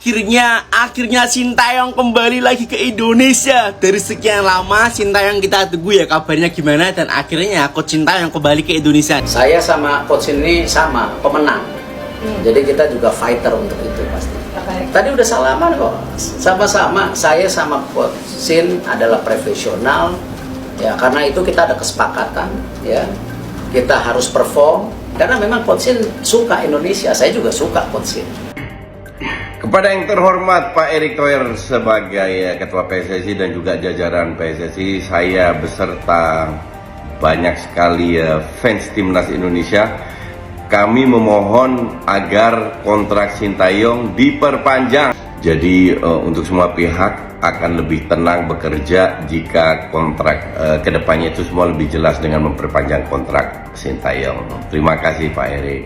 Akhirnya Sintayong kembali lagi ke Indonesia. Dari sekian lama Sintayong kita tunggu ya kabarnya gimana, dan akhirnya Coach Sintayong kembali ke Indonesia. Saya sama Coach ini sama pemenang. Jadi kita juga fighter untuk itu pasti. Tadi udah salaman kok. Sama-sama saya sama Coach Sin adalah profesional. Ya, karena itu kita ada kesepakatan ya. Kita harus perform karena memang Coach Sin suka Indonesia, saya juga suka Coach Sin. Kepada yang terhormat Pak Erick Thohir sebagai Ketua PSSI dan juga jajaran PSSI, saya beserta banyak sekali fans timnas Indonesia, kami memohon agar kontrak Sintayong diperpanjang. Jadi untuk semua pihak akan lebih tenang bekerja jika kontrak kedepannya itu semua lebih jelas dengan memperpanjang kontrak Sintayong. Terima kasih Pak Erick.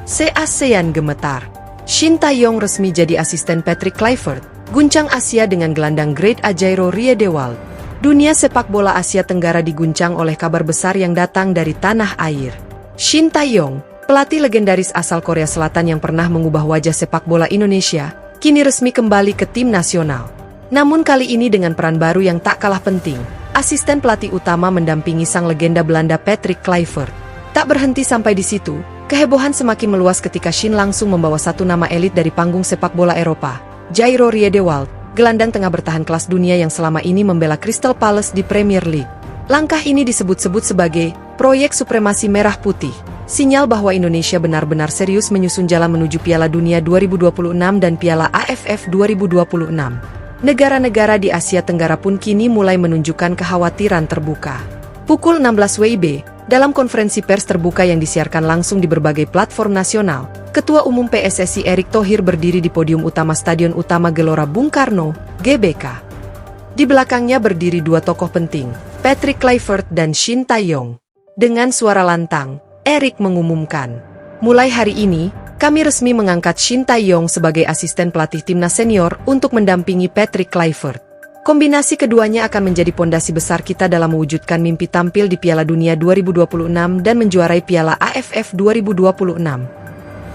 Se-ASEAN gemetar. Sintayong resmi jadi asisten Patrick Kluivert, guncang Asia dengan gelandang Great Jairo Riedewald. Dunia sepak bola Asia Tenggara diguncang oleh kabar besar yang datang dari tanah air. Sintayong, pelatih legendaris asal Korea Selatan yang pernah mengubah wajah sepak bola Indonesia, kini resmi kembali ke tim nasional. Namun kali ini dengan peran baru yang tak kalah penting, asisten pelatih utama mendampingi sang legenda Belanda Patrick Kluivert. Tak berhenti sampai di situ, kehebohan semakin meluas ketika Shin langsung membawa satu nama elit dari panggung sepak bola Eropa, Jairo Riedewald, gelandang tengah bertahan kelas dunia yang selama ini membela Crystal Palace di Premier League. Langkah ini disebut-sebut sebagai proyek supremasi merah putih, sinyal bahwa Indonesia benar-benar serius menyusun jalan menuju Piala Dunia 2026 dan Piala AFF 2026. Negara-negara di Asia Tenggara pun kini mulai menunjukkan kekhawatiran terbuka. Pukul 16 WIB, dalam konferensi pers terbuka yang disiarkan langsung di berbagai platform nasional, Ketua Umum PSSI Erick Thohir berdiri di podium utama Stadion Utama Gelora Bung Karno, GBK. Di belakangnya berdiri dua tokoh penting, Patrick Kluivert dan Sintayong. Dengan suara lantang, Erick mengumumkan, mulai hari ini, kami resmi mengangkat Sintayong sebagai asisten pelatih timnas senior untuk mendampingi Patrick Kluivert. Kombinasi keduanya akan menjadi pondasi besar kita dalam mewujudkan mimpi tampil di Piala Dunia 2026 dan menjuarai Piala AFF 2026.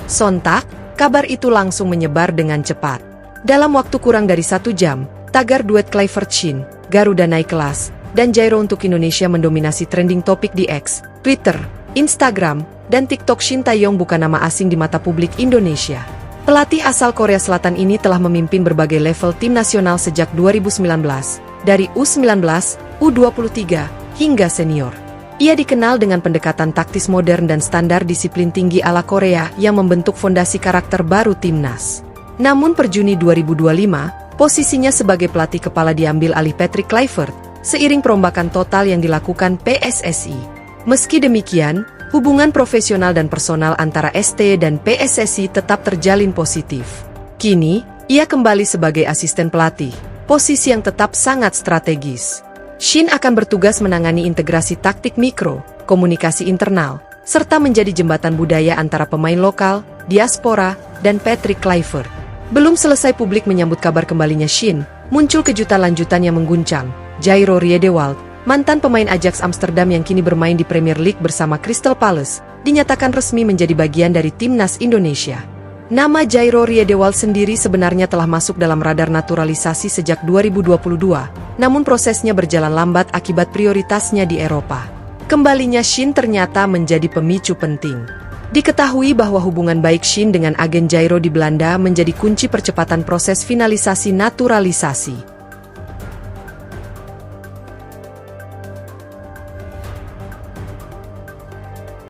Sontak, kabar itu langsung menyebar dengan cepat. Dalam waktu kurang dari 1 jam, tagar duet Kluivert-Shin, Garuda naik kelas, dan Jairo untuk Indonesia mendominasi trending topik di X, Twitter, Instagram, dan TikTok. Sintayong bukan nama asing di mata publik Indonesia. Pelatih asal Korea Selatan ini telah memimpin berbagai level tim nasional sejak 2019, dari U19, U23, hingga senior. Ia dikenal dengan pendekatan taktis modern dan standar disiplin tinggi ala Korea yang membentuk fondasi karakter baru timnas. Namun per Juni 2025, posisinya sebagai pelatih kepala diambil alih Patrick Kluivert, seiring perombakan total yang dilakukan PSSI. Meski demikian, hubungan profesional dan personal antara ST dan PSSI tetap terjalin positif. Kini, ia kembali sebagai asisten pelatih, posisi yang tetap sangat strategis. Shin akan bertugas menangani integrasi taktik mikro, komunikasi internal, serta menjadi jembatan budaya antara pemain lokal, diaspora, dan Patrick Kluivert. Belum selesai publik menyambut kabar kembalinya Shin, muncul kejutan lanjutan yang mengguncang. Jairo Riedewald, mantan pemain Ajax Amsterdam yang kini bermain di Premier League bersama Crystal Palace, dinyatakan resmi menjadi bagian dari timnas Indonesia. Nama Jairo Riedewald sendiri sebenarnya telah masuk dalam radar naturalisasi sejak 2022, namun prosesnya berjalan lambat akibat prioritasnya di Eropa. Kembalinya Shin ternyata menjadi pemicu penting. Diketahui bahwa hubungan baik Shin dengan agen Jairo di Belanda menjadi kunci percepatan proses finalisasi naturalisasi.